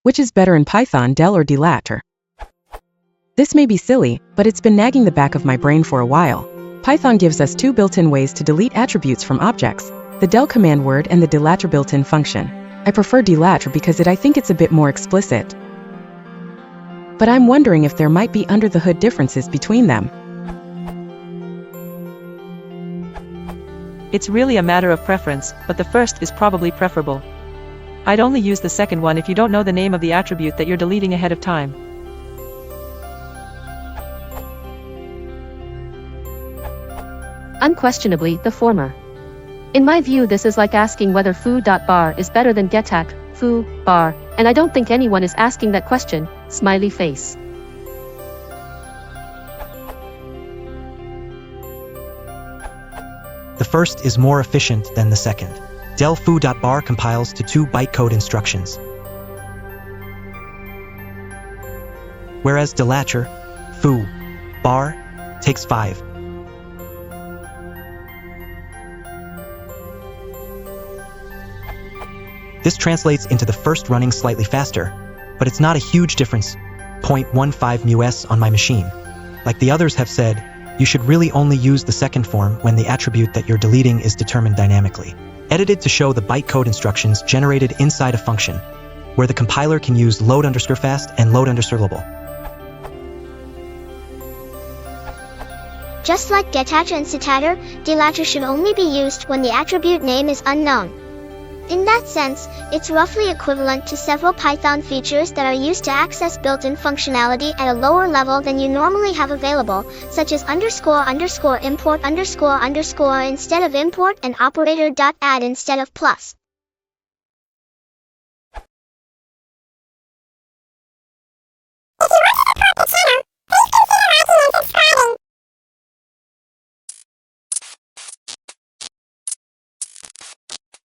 Which is better in Python, Del or Delattr? This may be silly, but it's been nagging the back of my brain for a while. Python gives us two built-in ways to delete attributes from objects, the del command word and the Delattr built-in function. I prefer Delattr because I think it's a bit more explicit. But I'm wondering if there might be under-the-hood differences between them. It's really a matter of preference, but the first is probably preferable. I'd only use the second one if you don't know the name of the attribute that you're deleting ahead of time. Unquestionably, the former. In my view, this is like asking whether foo.bar is better than getak, foo, bar, and I don't think anyone is asking that question, smiley face. The first is more efficient than the second. Del foo.bar compiles to 2 bytecode instructions, whereas Delattr, foo, bar, takes 5. This translates into the first running slightly faster, but it's not a huge difference, 0.15 µs on my machine. Like the others have said, you should really only use the second form when the attribute that you're deleting is determined dynamically. Edited to show the bytecode instructions generated inside a function, where the compiler can use load_fast and load_syllable. Just like Delattr and Delattr, Delattr should only be used when the attribute name is unknown. In that sense, it's roughly equivalent to several Python features that are used to access built-in functionality at a lower level than you normally have available, such as __import___ instead of import and operator.add instead of plus.